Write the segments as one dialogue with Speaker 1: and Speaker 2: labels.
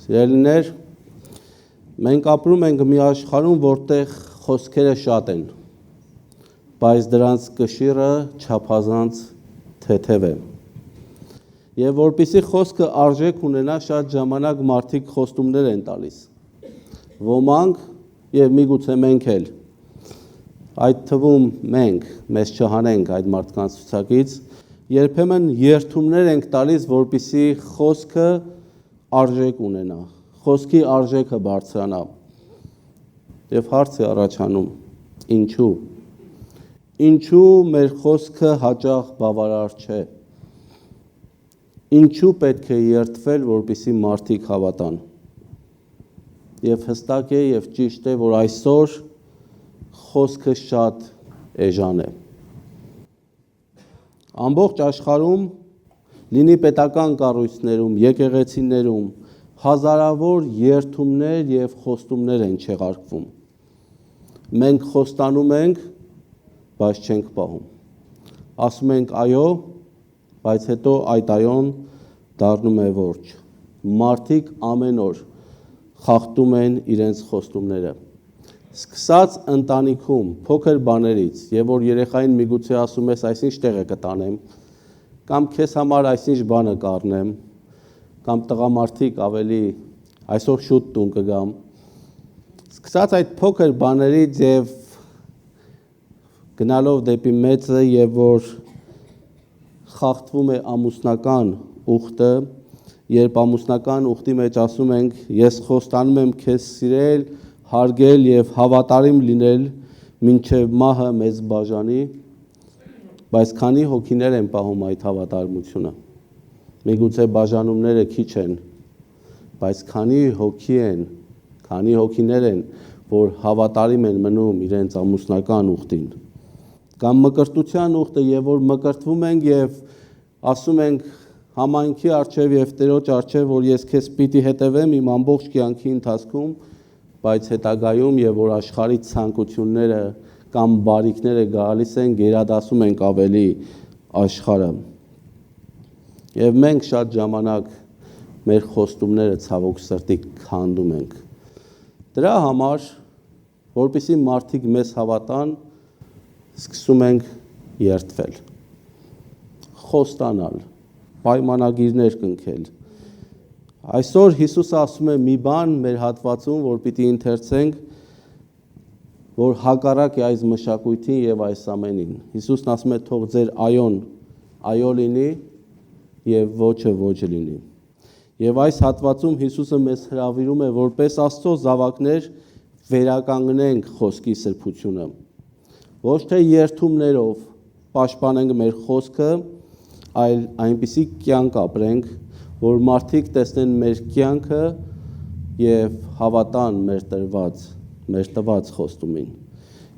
Speaker 1: Սիրելիներ, մենք ապրում ենք մի աշխարհում, որտեղ խոսքերը շատ են, բայց դրանց կշիռը չափազանց թեթև է։ Եվ որպեսզի խոսքը արժեք ունենա, շատ ժամանակ մարդիկ խոստումներ են տալիս։ Ոմանք եւ միգուցե մենք էլ, այդ թվում մենք, մեզ չհանենք այդ մարդկանց ցուցակից, երբեմն երթումներ ենք տալիս, որպեսզի խոսքը արժեք ունենա, խոսքի արժեքը բարձրանա։ Եվ հարց է առաջանում, ինչու։ Ինչու մեր խոսքը հաճախ բավարար չէ։ Ինչու պետք է երթվել, որպեսզի մարդիկ հավատան։ Եվ հստակ է եւ ճիշտ է, որ այսօր խոսքը շատ էժան է։ Ամբողջ աշխարհում, լինի պետական կառույցներում, եկեղեցիներում, հազարավոր երթումներ եւ խոստումներ են չեղարկվում։ Մենք խոստանում ենք, բայց չենք պահում։ Ասում ենք այո, բայց հետո այդ այոն դառնում է որջ։ Մարդիկ ամեն օր խախտում են իրենց խոստումները։ Սկսած ընտանիքում, փոքր բաներից, եւ որ երեխային միգուցե ասում ես, այսինչ տեղ է կտանեմ, կամ քեզ համար այսինչ բանը կառնեմ, կամ տղամարդիկ ավելի այսօր շուտ տուն կգամ։ Սկսած այդ փոքր բաներից եւ գնալով դեպի մեծը եւ որ խախտվում է ամուսնական ուխտը, երբ ամուսնական ուխտի մեջ ասում ենք, ես խոստանում եմ քեզ սիրել, հարգել եւ հավատարիմ լինել, մինչեւ մահը մեզ բաժանի, բայց քանի հոգիներ են պահում այդ հավատարմությունը։ Միգուցե բաժանումները քիչ են, բայց քանի հոգիներ են, որ հավատարիմ են մնում իրենց ամուսնական ուխտին։ Կամ մկրտության ուխտը, եւ որ մկրտվում ենք եւ ասում ենք համայնքի արչեւ եւ Տերոջ արչեւ, որ ես քեզ պիտի հետևեմ իմ ամբողջ կյանքի ընթացքում, բայց հետագայում եւ որ աշխարհի ցանկությունները կամ բարիքները գալիս են, գերադասում ենք ավելի աշխարհը։ Եվ մենք շատ ժամանակ մեր խոստումները ցավոք սրտի քանդում ենք։ Դրա համար, որպեսզի մարդիկ մեզ հավատան, սկսում ենք երթվել, խոստանալ, պայմանագիրներ կնքել։ Այսօր Հիսուսը ասում է մի բան մեր հատվածում, որ պիտի ընթերցենք, որ հակառակ է այս մշակույթին եւ այս ամենին։ Հիսուսն ասում է թող ձեր այոն այո լինի եւ ոչը ոչ լինի։ Եվ այս հատվածում Հիսուսը մեզ հրավիրում է որպես Աստծո զավակներ վերականգնենք խոսքի սրբությունը։ Ոչ թե երթումներով պաշտպանենք մեր խոսքը, այլ այնպիսի կյանք ապրենք, որ մարդիկ տեսնեն մեր կյանքը եւ հավատան մեր տված խոստումին։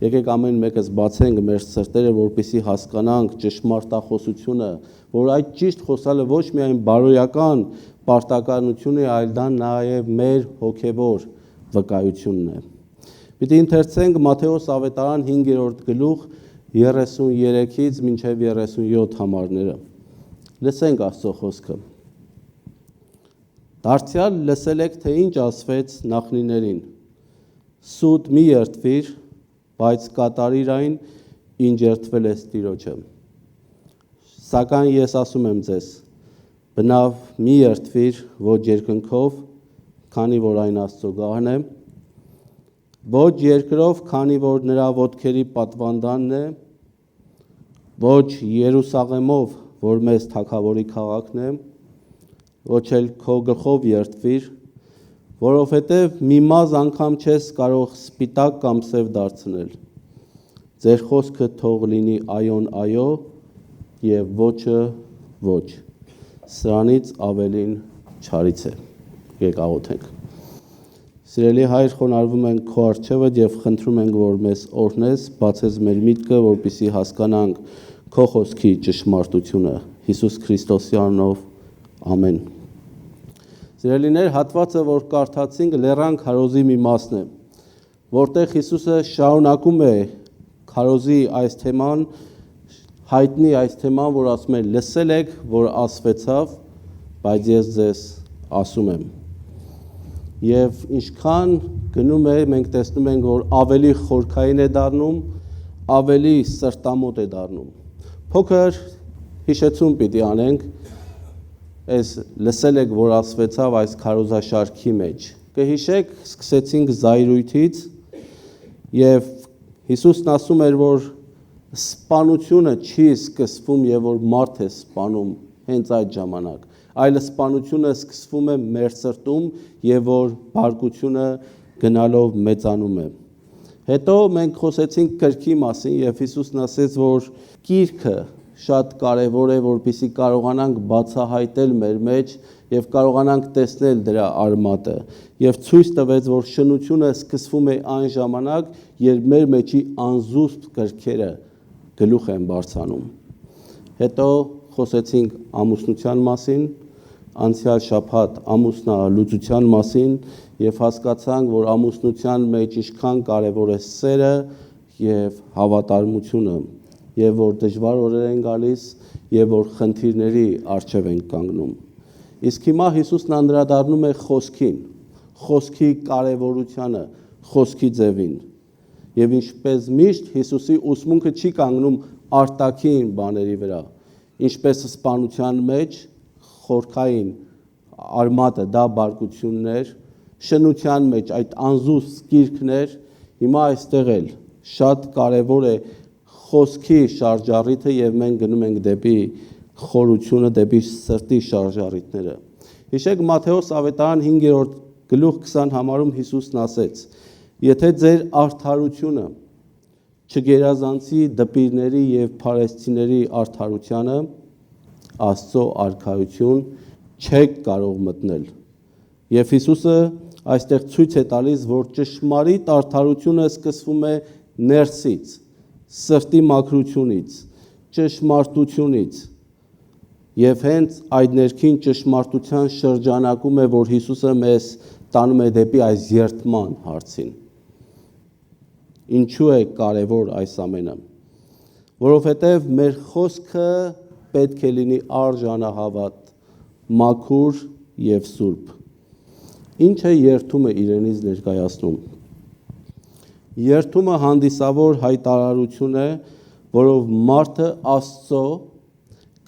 Speaker 1: Եկեք ամեն մեկս բացենք մեր սրտերը, որպեսզի հասկանանք ճշմարտախոսությունը, որ այդ ճիշտ խոսալը ոչ միայն բարոյական պարտականություն է, այլ դա նաեւ մեր հոգեվոր վկայությունն է։ Պիտի ընթերցենք Մատթեոս ավետարան 5-րդ գլուխ 33-ից մինչև 37 համարները։ Լսենք Աստծո խոսքը։ Դարձյալ լսել եք, թե ինչ ասվեց նախնիներին. Սուտ մի երթվիր, բայց կատարիր այն, ինչ երթվել ես Տիրոջը։ Սակայն ես ասում եմ ձեզ, բնավ մի երթվիր ոչ երկնքով, քանի որ այն Աստծո գահն է, ոչ երկրով, քանի որ նրա ոտքերի պատվանդանն է, ոչ Երուսաղեմով, որ մեզ թագավորի քաղաքն է, ոչ էլ քո գլխով երթվիր, որովհետև մի մազ անգամ չես կարող սպիտակ կամ սև դարձնել։ Ձեր խոսքը թող լինի այոն այո եւ ոչը ոչ։ Սրանից ավելին չարից է։ Եկեք աղոթենք։ Սիրելի Հայր, խոնարհվում ենք քո առջևդ եւ խնդրում ենք, որ մեզ օրհնես, բացես մեր միտքը, որպեսզի հասկանանք քո խոսքի ճշմարտությունը։ Հիսուս Քրիստոսի անունով, ամեն։ Սիրելիներ, հատվածը, որ կարդացինք, լեռան քարոզի մի մասն է, որտեղ Հիսուսը շարունակում է քարոզի այս թեման, հայտնի այս թեման, որ ասում է լսել եք, որ ասվեցավ, բայց ես ձեզ ասում եմ։ եւ ինչքան գնում է, մենք տեսնում ենք, որ ավելի խորքային է դառնում, ավելի սրտամոտ է դառնում։ Փոքր հիշեցում պիտի անենք, այս լսել եք, որ ասվեցավ այս քարոզաշարքի մեջ։ Կհիշեք, սկսեցինք զայրույթից եւ Հիսուսն ասում էր, որ սպանությունը չի սկսվում եւ որ մարդ է սպանում հենց այդ ժամանակ, այլ սպանությունը սկսվում է մեր սրտում եւ որ բարկությունը գնալով մեծանում է։ Հետո մենք խոսեցինք կրքի մասին եւ Հիսուսն ասեց, որ կիրքը շատ կարևոր է, որպեսզի կարողանանք բացահայտել մեր մեջ եւ կարողանանք տեսնել դրա արմատը եւ ցույց տվեց, որ շնությունը սկսվում է այն ժամանակ, երբ մեր մեջի անզուսպ կրքերը գլուխ են բարձանում։ Հետո խոսեցինք ամուսնության մասին, անցյալ շաբաթ ամուսնալուծության մասին եւ հասկացանք, որ ամուսնության մեջ ինչքան կարեւոր է սերը եւ հավատարմությունը եւ որ դժվար օրեր են գալիս եւ որ խնդիրների առջեւ են կանգնում։ Իսկ հիմա Հիսուսն անդրադառնում է խոսքին, խոսքի կարևորությանը, խոսքի ձևին։ Եվ ինչպես միշտ Հիսուսի ուսմունքը չի կանգնում արտաքին բաների վրա, ինչպես սպանության մեջ խորքային արմատը դա բարկություններ, շնության մեջ այդ անզուս կիրքներ, հիմա այստեղ էլ շատ կարևոր է խոսքի շարժառիթը եւ մենք գնում ենք դեպի խորությունը, դեպի սրտի շարժառիթները։ Հիշեք Մատթեոս ավետարան 5-րդ գլուխ 20 համարում Հիսուսն ասեց. Եթե ձեր արդարությունը չգերազանցի դպիրների եւ փարեսցիների արդարությանը, Աստծո արքայություն չեք կարող մտնել։ Եվ Հիսուսը այստեղ ցույց է տալիս, որ ճշմարիտ արդարությունը սկսվում է ներսից, սրտի մաքրությունից, ճշմարտությունից։ Եվ հենց այդ ներքին ճշմարտության շրջանակում է, որ Հիսուսը մեզ տանում է դեպի այս երդման հարցին։ Ինչու է կարևոր այս ամենը։ Որովհետև մեր խոսքը պետք է լինի արժանահավատ, մաքուր եւ սուրբ։ Ինչ է երդումը իրենից ներկայացնում։ Երդումը հանդիսավոր հայտարարություն է, որով մարդը Աստծո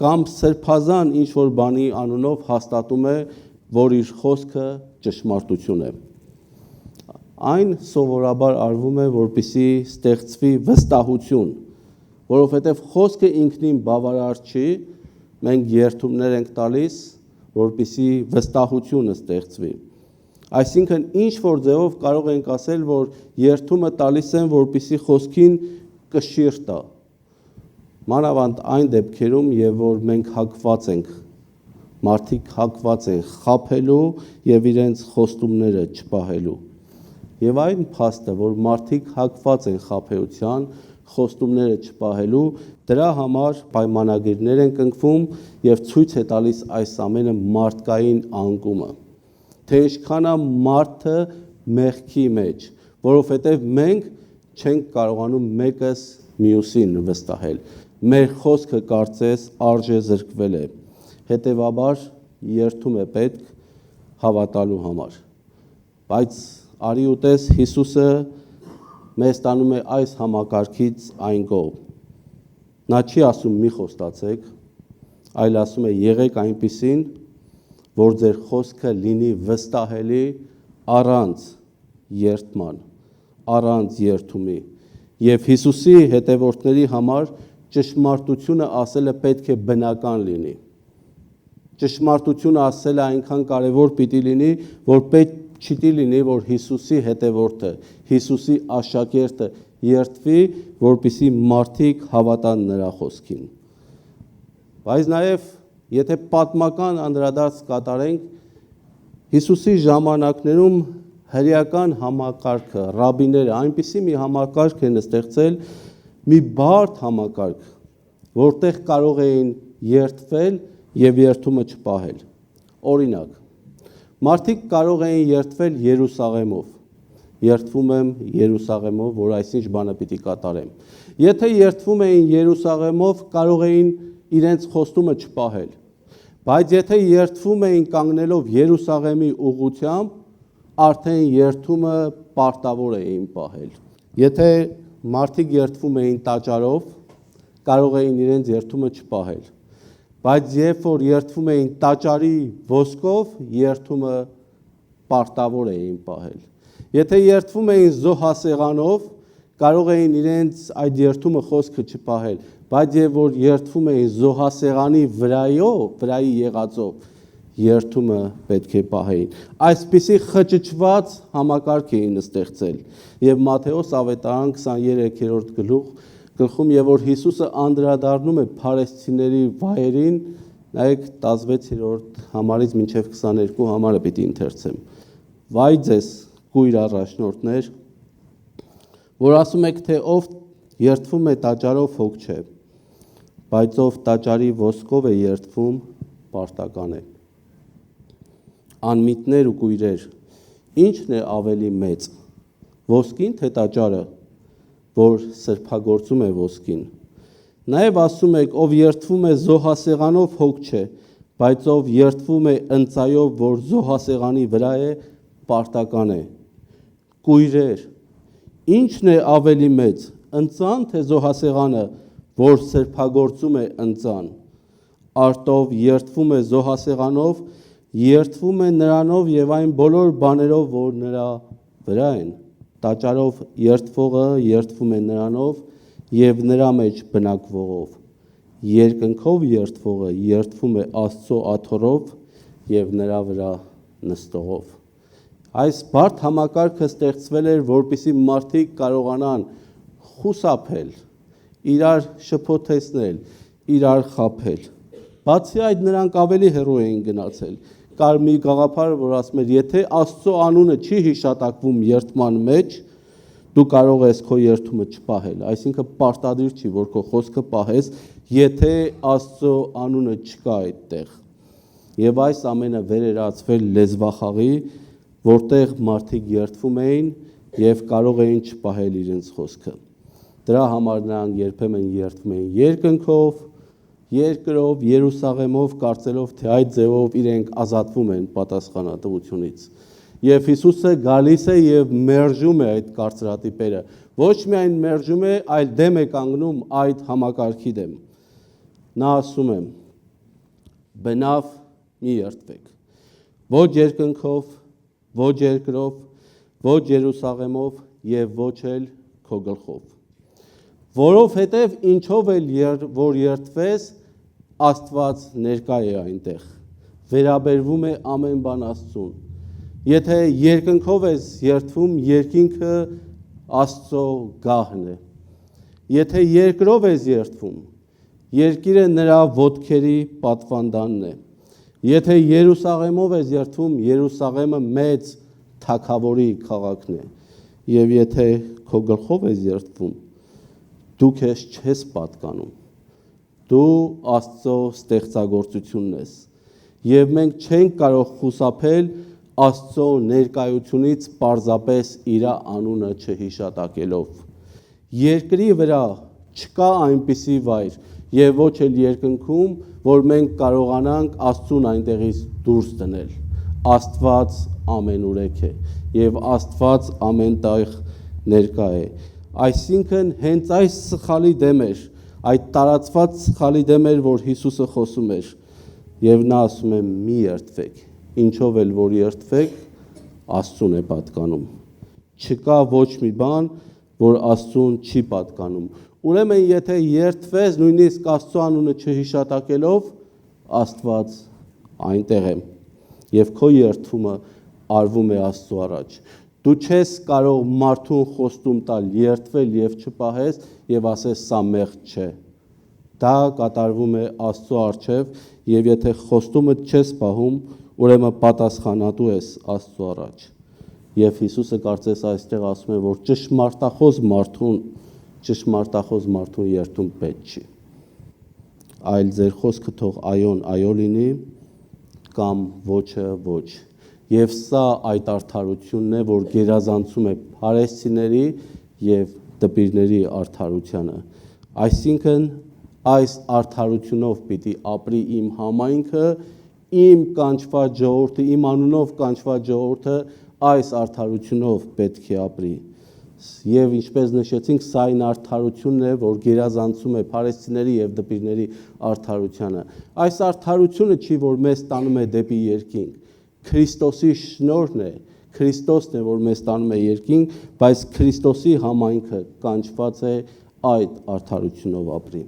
Speaker 1: կամ սրբազան ինչ-որ բանի անունով հաստատում է, որ իր խոսքը ճշմարտություն է։ Այն սովորաբար արվում է, որպեսզի ստեղծվի վստահություն, որովհետև խոսքը ինքնին բավարար չի, մենք երդումներ ենք տալիս, որպեսզի վստահությունը ստեղծվի։ Այսինքն ինչ որ ձևով կարող ենք ասել, որ երդումը տալիս են, որպեսզի խոսքին կշիռ տա։ Մանավանդ այն դեպքերում, եւ որ մենք հակված ենք, մարդիկ հակված են խաբելու եւ իրենց խոստումները չպահելու։ Եվ այն փաստը, որ մարդիկ հակված են խաբեության, խոստումները չպահելու, դրա համար պայմանագիրներ են կնքվում եւ ցույց է տալիս այս ամենը մարդկային անկումը։ Թե ինչքան է մարդը մեղքի մեջ, որովհետև մենք չենք կարողանում մեկս մյուսին վստահել։ Մեր խոսքը կարծես արժե զրկվել է։ Հետևաբար երդում է պետք հավատալու համար։ Բայց արի ու տես Հիսուսը մեզ տանում է այս համակարգից այն կողմ։ Նա չի ասում մի խոստացեք, այլ ասում է եղեք այնպիսին, որ ձեր խոսքը լինի վստահելի առանց երդման, առանց երդումի։ Եվ Հիսուսի հետևորդների համար ճշմարտությունը ասելը պետք է բնական լինի։ Ճշմարտությունը ասելը այնքան կարևոր պիտի լինի, որ պետք չի լինի, որ Հիսուսի հետևորդը, Հիսուսի աշակերտը երդվի, որպեսզի մարդիկ հավատան նրա խոսքին։ Բայց նաև եթե պատմական անդրադարձ կատարենք, Հիսուսի ժամանակներում հրեական համակարգը, ռաբիները այնպիսի մի համակարգ են ստեղծել, մի բարդ համակարգ, որտեղ կարող էին երդվել եւ երդումը չպահել։ Օրինակ, մարդիկ կարող էին երդվել Երուսաղեմով։ Երդվում եմ Երուսաղեմով, որ այսինչ բանը պիտի կատարեմ։ Եթե երդվում էին Երուսաղեմով, կարող էին իրենց խոստումը չպահել։ Բայց եթե երդվում էին կանգնելով Երուսաղեմի ուղղությամբ, արդեն երթումը պարտավոր էին պահել։ Եթե մարդիկ երթվում էին տաճարով, կարող էին իրենց երթումը չպահել, բայց երբ որ երթվում էին տաճարի ոսկով, երթումը պարտավոր էին պահել։ Եթե երթվում էին զոհասեղանով, կարող էին իրենց այդ երթումը խոսքը չպահել, բայց երբ որ երթվում էին զոհասեղանի վրայի եղածով, երթումը պետք է պահեին։ Այսպիսի խճճված համակարգ էին ստեղծել։ Եվ Մատթեոս ավետարան 23-րդ գլխում, եւ որ Հիսուսը անդրադառնում է փարեսցիների վայրին, նայեք 16-րդ համարից մինչև 22 համարը պիտի ընթերցեմ։ Վայ ձեզ, կույր առաջնորդներ, որ ասում եք, թե ով երթվում է տաճարով հոգ չէ, բայց ով տաճարի ոսկով է երթվում, պարտական է։ Անմիտներ ու կույրեր, ի՞նչն է ավելի մեծ, ոսկին թե տաճարը, որ սրբագործում է ոսկին։ Նաև ասում եք, ով երթվում է զոհասեղանով հոգ չէ, բայց ով երթվում է ընծայով, որ զոհասեղանի վրա է, պարտական է։ Կույրեր, ի՞նչն է ավելի մեծ, ընծան թե զոհասեղանը, որ սրբագործում է ընծան։ Արտով երթվում է զոհասեղանով, երթվում է նրանով եւ այն բոլոր բաներով, որ նրա վրա են։ Տաճարով երթվողը երթվում է նրանով եւ նրա մեջ բնակվողով։ Երկնքով երթվողը երթվում է Աստծո աթոռով եւ նրա վրա նստողով։ Այս բարդ համակարգը ստեղծվել էր, որպեսզի մարդիկ կարողանան խուսափել, իրար շփոթեցնել, իրար խաբել։ Բացի այդ, նրանք ավելի հեռու էին գնացել։ Կար մի գաղափար, որ ասում էր, եթե Աստծո անունը չի հիշատակվում երթման մեջ, դու կարող ես քո երթումը չպահել, այսինքն պարտադիր չի, որ քո խոսքը պահես, եթե Աստծո անունը չկա այդտեղ։ Եվ այս ամենը վեր էր ածվել լեզվախաղի, որտեղ մարդիկ երթվում էին եւ կարող էին չպահել իրենց խոսքը։ Դրա համար նրանք երբեմն երթվում էին երկնքով, երկրով, Երուսաղեմով, կարծելով, թե այդ ձևով իրենք ազատվում են պատասխանատվությունից։ Եվ Հիսուսը գալիս է եւ մերժում է այդ կարծրատիպերը։ Ոչ միայն մերժում է, այլ դեմ է կանգնում այդ համակարգի դեմ։ Նա ասում է. բնավ մի երթվեք։ Ոչ երկնքով, ոչ երկրով, ոչ Երուսաղեմով եւ ոչ էլ քո գլխով։ Որովհետև ինչով էլ որ երթվես, Աստված ներկա է այնտեղ, վերաբերվում է ամեն բան Աստծուն։ Եթե երկնքով ես երթվում, երկինքը Աստծո գահն է։ Եթե երկրով ես երթվում, երկիրը նրա ոտքերի պատվանդանն է։ Եթե Երուսաղեմով ես երթվում, Երուսաղեմը մեծ թագավորի քաղաքն է։ Եվ եթե քո գլխով ես երթվում, դու քեզ չես պատկանում, դու Աստծո ստեղծագործությունն ես, և մենք չենք կարող խուսափել Աստծո ներկայությունից պարզապես իր անունը չհիշատակելով։ Երկրի վրա չկա այնպիսի վայր, և ոչ էլ երկնքում, որ մենք կարողանանք Աստծուն այնտեղից դուրս դնել։ Աստված ամենուրեք է, և Աստված ամենտեղ ներկա է։ Այսինքն հենց այս սխալի դեմ էր, այդ տարածված սխալի դեմ էր, որ Հիսուսը խոսում էր, և նա ասում է մի երթվեք, ինչով էլ որ երթվեք, Աստծուն է պատկանում։ Չկա ոչ մի բան, որ Աստծուն չի պատկանում։ Ուրեմն եթե երթվես նույնիսկ Աստծո անունը չհիշատակելով, Աստված այնտեղ է, և քո երթվումը արվում է Աստծո առաջ։ Դու չես կարող մարդուն խոստում տալ երթվել և չպահես և ասես սա մեղք չէ։ Դա կատարվում է Աստծո առջև, և եթե խոստումը չես պահում, ուրեմն պատասխանատու ես Աստծո առաջ։ Եվ Հիսուսը կարծես այստեղ ասում է, որ ճշմարտախոս մարդուն երթում պետք չի։ Այլ ձեր խոսքը թող այոն այո լինի, կամ ոչը ոչ։ Եվ սա այդ արդարությունն է, որ գերազանցում է փարեսցիների և դպիրների արդարությանը։ Այսինքն այս արդարությունով պիտի ապրի իմ համայնքը, իմ կանչված ժողովուրդը, իմ անունով կանչված ժողովուրդը այս արդարությունով պետք է ապրի։ Եվ ինչպես նշեցինք, սա այն արդարությունն է, որ գերազանցում է Փարեզցիների եւ դպիրների արդարությանը։ Այս արդարությունը չի, որ մեզ տանում է դեպի երկինք։ Քրիստոսի շնորհն է, Քրիստոսն է, որ մեզ տանում է երկինք, բայց Քրիստոսի համայնքը կանչված է այդ արդարությունով ապրի։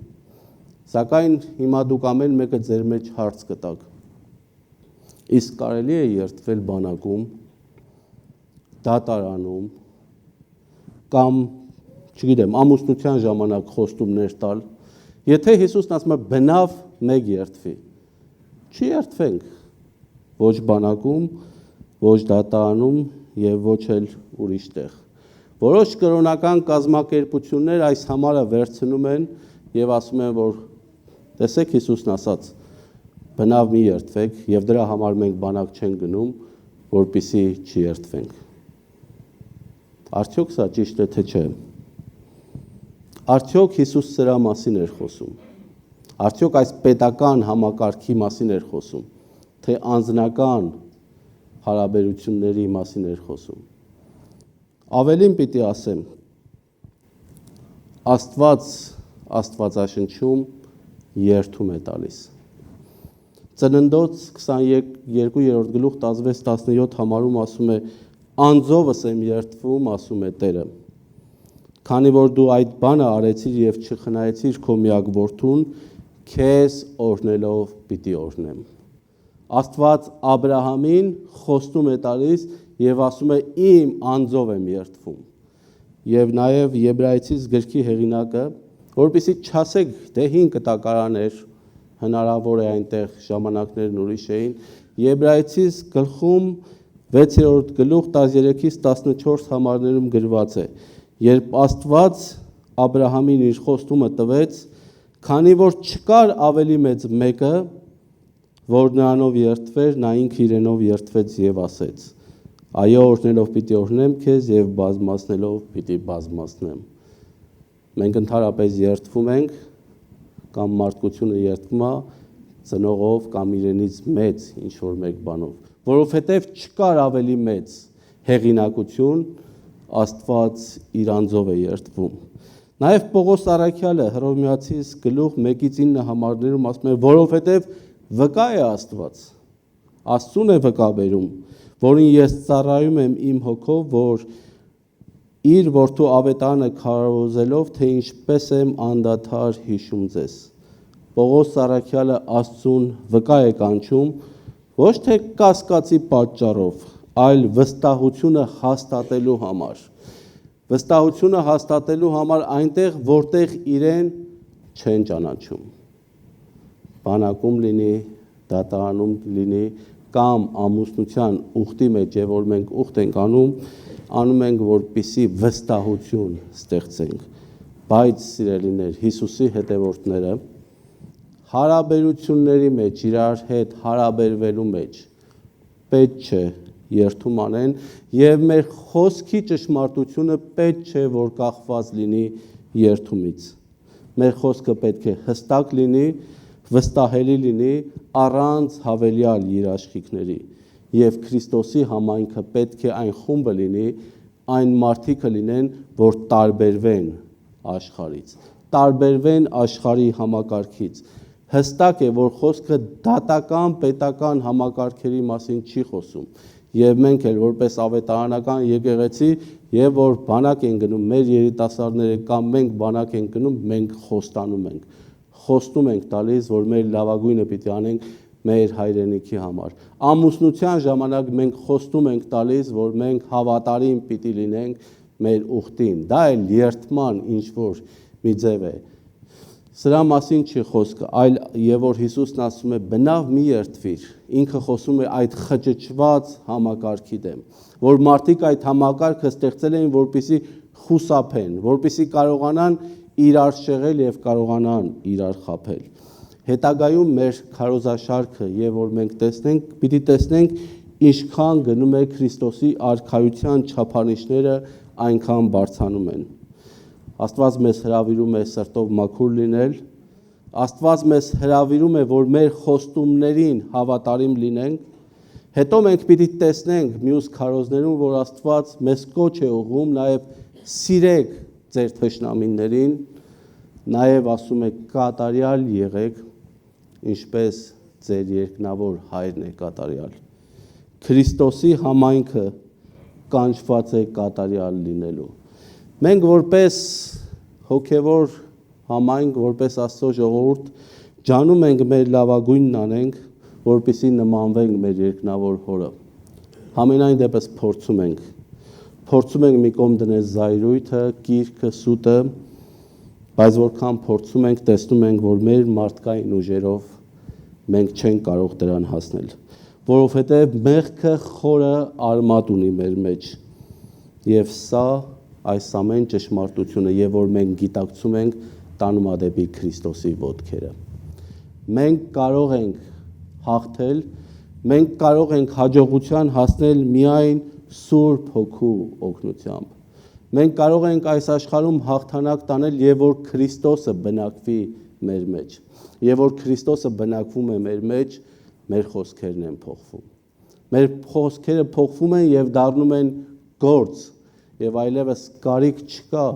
Speaker 1: Սակայն հիմա դուք ամեն մեկը ձեր մեջ հարց կտաք. իսկ կարելի է երդվել բանակում, դատարանում, կամ, չգիտեմ, ամուսնության ժամանակ խոստումներ տալ, եթե Հիսուսն ասում է բնավ մեկ երդվի, չի երդվենք ոչ բանակում, ոչ դատարանում եւ ոչ էլ ուրիշ տեղ։ Որոշ կրոնական կազմակերպություններ այս համարը վերցնում են եւ ասում են, որ տեսեք Հիսուսն ասաց բնավ մի երդվեք եւ դրա համար մենք բանակ չենք գնում, որպեսզի չերդվենք։ Արդյոք սա ճիշտ է թե չէ։ Արդյոք Հիսուս սրա մասին էր խոսում։ Արդյոք այս պետական համակարգի մասին էր խոսում, թե անձնական հարաբերությունների մասին էր խոսում։ Ավելին պիտի ասեմ, Աստվածաշնչում երդում է տալիս։ Ծննդոց 22-րդ գլուխ 16-17 համարում ասում է. «Անձովս եմ երդվում, ասում է Տերը, քանի որ դու այդ բանը արեցիր եւ չխնայեցիր քո միակ որդուն, քեզ օրհնելով պիտի օրհնեմ»։ Աստված Աբրահամին խոստում է տալիս եւ ասում է իմ անձով եմ երդվում։ Եվ նաեւ Եբրայեցիս գրքի հեղինակը, որպեսզի չասեք, դե 5 կտակարաներ, հնարավոր է այնտեղ ժամանակներն ուրիշ էին, Եբրայեցիս գլխում 6-րդ գլուխ 13-ից 14 համարներում գրված է. երբ Աստված Աբրահամին իր խոստումը տվեց, քանի որ չկար ավելի մեծ մեկը, որ նրանով երդվեր, նա ինքը իրենով երդվեց եւ ասեց. այո, օրհնելով պիտի օրհնեմ քեզ եւ բազմացնելով պիտի բազմացնեմ։ Մենք ընդհանրապես երդվում ենք, կամ մարդկությունը երդվում է ծնողով կամ իրենից մեծ ինչ որ մեկ բանով, որովհետեւ չկար ավելի մեծ հեղինակություն, Աստված իր անձով է երդվում։ Նաեւ Պողոս Առաքյալը Հռոմեացիս գլուխ 1-9 համարներում ասում է, որովհետեւ վկա է Աստված, Աստծուն է վկա բերում, որին ես ծառայում եմ իմ հոգով, որ իր որդու ավետարանը քարոզելով, թե ինչպես եմ անդադար հիշում ձեզ։ Պողոս Առաքյալը Աստծուն վկա է կանչում, ոչ թե կասկածի պատճառով, այլ վստահությունը հաստատելու համար։ Վստահությունը հաստատելու համար այնտեղ, որտեղ իրեն չեն ճանաչում։ Բանակում լինի, դատարանում լինի, կամ ամուսնության ուխտի մեջ, որ մենք ուխտ ենք անում ենք, որպեսզի վստահություն ստեղծենք։ Բայց սիրելիներ, Հիսուսի հետևորդները հարաբերությունների մեջ, իրար հետ հարաբերվելու մեջ պետք չէ երդում անեն եւ մեր խոսքի ճշմարտությունը պետք չէ որ կախված լինի երդումից։ Մեր խոսքը պետք է հստակ լինի, վստահելի լինի, առանց հավելյալ երաշխիքների եւ Քրիստոսի համայնքը պետք է այն խումբը լինի, այն մարդիկը լինեն, որ տարբերվեն աշխարհից, տարբերվեն աշխարհի համակարգից։ Հստակ է, որ խոսքը դատական, պետական համակարգերի մասին չի խոսում։ Եվ մենք էլ որպես ավետարանական եկեղեցի, եւ որ բանակ են գնում մեր երիտասարդները կամ մենք բանակ ենք գնում, մենք խոստանում ենք։ Խոստում ենք տալիս, որ մեր լավագույնը պիտի անենք մեր հայրենիքի համար։ Ամուսնության ժամանակ մենք խոստում ենք տալիս, որ մենք հավատարիմ պիտի լինենք մեր ուխտին։ Դա էլ երդման ինչ որ մի ձև է։ Սրա մասին չի խոսքը, այլ եւ որ Հիսուսն ասում է բնավ մի երդվիր, ինքը խոսում է այդ խճճված համակարգի դեմ, որ մարդիկ այդ համակարգը ստեղծել էին, որպեսզի խուսափեն, որպեսզի կարողանան իրար շեղել եւ կարողանան իրար խաբել։ Հետագայում մեր քարոզաշարքը եւ որ մենք տեսնենք, պիտի տեսնենք ինչքան գնում է Քրիստոսի արքայության չափանիշները այնքան բարձրանում են։ Աստված մեզ հրավիրում է սրտով մաքուր լինել, Աստված մեզ հրավիրում է, որ մեր խոստումներին հավատարիմ լինենք Հետո մենք պիտի տեսնենք մյուս քարոզներում, որ Աստված մեզ կոչ է ուղղում նաև սիրեք ձեր թշնամիներին, նաև ասում է կատարյալ եղեք, ինչպես ձեր երկնավոր հայրն է կատարյալ։ Քրիստոսի համայնքը կանչված է կատարյալ լինելու։ Մենք որպես հոգևոր համայնք, որպես Աստծո ժողովուրդ, ջանում ենք մեր լավագույնն անենք, որպեսզի նմանվենք մեր երկնավոր Հորը։ Համենայն դեպս փորձում ենք մի կողմ դնել զայրույթը, կիրքը, սուտը, բայց որքան փորձում ենք, տեսնում ենք, որ մեր մարդկային ուժերով մենք չենք կարող դրան հասնել, որովհետև մեղքը խորը արմատ ունի մեր մեջ, եւ սա այս ամեն ճշմարտությունը, եւ որ մենք գիտակցում ենք, տանում է դեպի Քրիստոսի ոտքերը։ Մենք կարող ենք հաղթել, մենք կարող ենք հաջողության հասնել միայն Սուրբ Հոգու օգնությամբ։ Մենք կարող ենք այս աշխարհում հաղթանակ տանել, եւ որ Քրիստոսը բնակվի մեր մեջ։ Եվ որ Քրիստոսը բնակվում է մեր մեջ, մեր խոսքերն են փոխվում։ Մեր խոսքերը փոխվում են եւ դառնում են գործ, եւ այլևս կարիք չկա,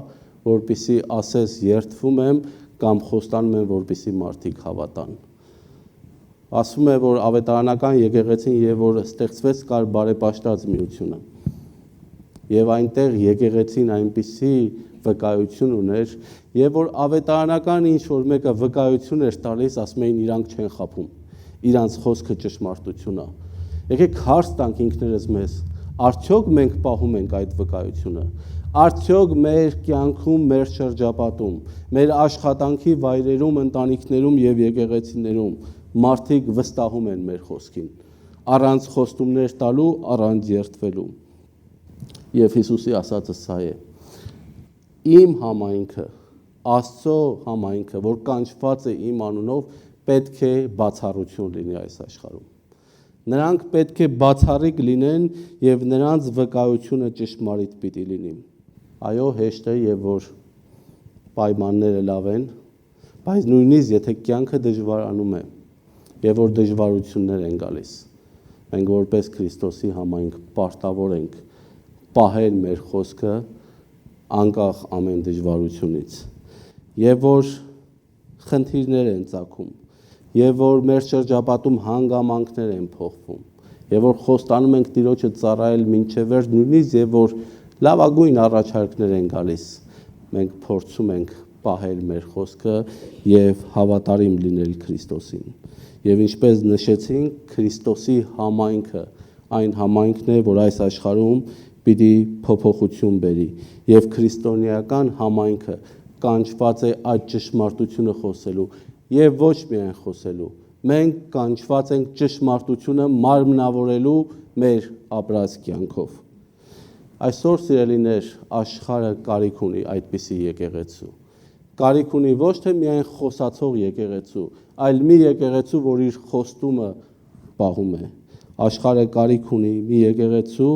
Speaker 1: որպեսզի ասես երդվում եմ կամ խոստանում եմ, որպեսզի մարդիկ հավատան։ Ասվում է, որ ավետարանական եկեղեցին եւ որ ստեղծվեց կար բարեպաշտած միությունը։ Եվ այնտեղ եկեղեցին այնպիսի վկայություն ուներ, եւ որ ավետարանական ինչ որ մեկը վկայություն էր տալիս, ասում էին իրանք չեն խափում, իրանց խոսքը ճշմարտություն է։ Եկեք հարց տանք ինքներս մեզ, արդյոք մենք պահում ենք այդ վկայությունը։ Արդյոք մեր կյանքում, մեր շրջապատում, մեր աշխատանքի վայրերում, ընտանիքներում եւ եկեղեցիներում մարդիկ վստահում են մեր խոսքին, առանց խոստումներ տալու, առանց երդվելու։ Եվ Հիսուսի ասածը սա է. իմ համայնքը, Աստծո համայնքը, որ կանչված է իմ անունով, պետք է բացառություն լինի այս աշխարհում։ Նրանք պետք է բացառիկ լինեն եւ նրանց վկայությունը ճշմարիտ պիտի լինի։ Այո, հեշտ է եւ որ պայմանները լավ են, բայց նույնիսկ եթե կյանքը դժվարանում է եւ որ դժվարություններ են գալիս, մենք որպես Քրիստոսի համայնք պարտավոր ենք պահել մեր խոսքը անկախ ամեն դժվարությունից։ Եվ որ խնդիրներ են ծագում, եւ որ մեր շրջապատում հանգամանքներ են փոխվում, եւ որ խոստանում ենք Տիրոջը ծառայել մինչև վերջ, նույնիսկ եւ որ լավագույն առաջարկներ են գալիս, մենք փորձում ենք պահել մեր խոսքը եւ հավատարիմ լինել Քրիստոսին։ Եվ ինչպես նշեցինք, Քրիստոսի համայնքը այն համայնքն է, որ այս աշխարհում պիտի փոփոխություն բերի, եւ քրիստոնեական համայնքը կանչված է այդ ճշմարտությունը խոսելու եւ ոչ միայն խոսելու։ Մենք կանչված ենք ճշմարտությունը մարմնավորելու մեր ապրած կյանքով։ Այսօր, սիրելիներ, աշխարհը կարիք ունի այդպիսի եկեղեցու։ Կարիք ունի ոչ թե միայն խոսացող եկեղեցու, այլ մի եկեղեցու, որ իր խոստումը պահում է։ Աշխարհը կարիք ունի մի եկեղեցու,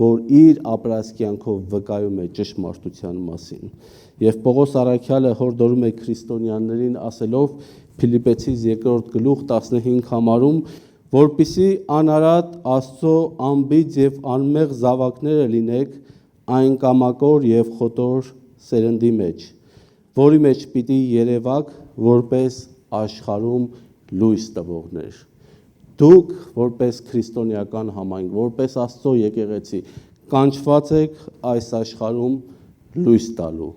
Speaker 1: որ իր ապրած կյանքով վկայում է ճշմարտության մասին։ Եվ Պողոս առաքյալը հորդորում է քրիստոնյաներին ասելով Փիլիպեցիս 2:15 համարում, որպիսի անարատ Աստծո անբիծ եւ անմեղ զավակները լինեք այն կամակոր եւ խոտոր սերնդի մեջ, որի մեջ պիտի երևաք որպես աշխարհում լույս տվողներ։ Դուք որպես քրիստոնեական համայնք, որպես Աստծո եկեղեցի կանչված եք այս աշխարհում լույս տալու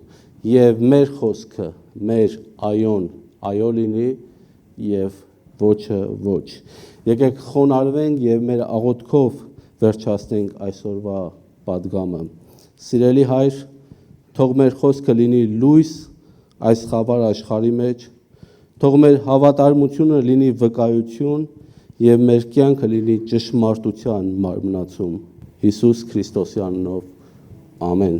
Speaker 1: եւ մեր խոսքը, մեր այոն այո լինի եւ ոչը ոչ։ Եկեք խոնարհվենք եւ մեր աղոթքով վերջացնենք այսօրվա պատգամը։ Սիրելի Հայր, թող մեր խոսքը լինի լույս այս խավար աշխարհի մեջ, թող մեր հավատարմությունը լինի վկայություն եւ մեր կյանքը լինի ճշմարտության մարմնացում։ Հիսուս Քրիստոսի անունով, ամեն։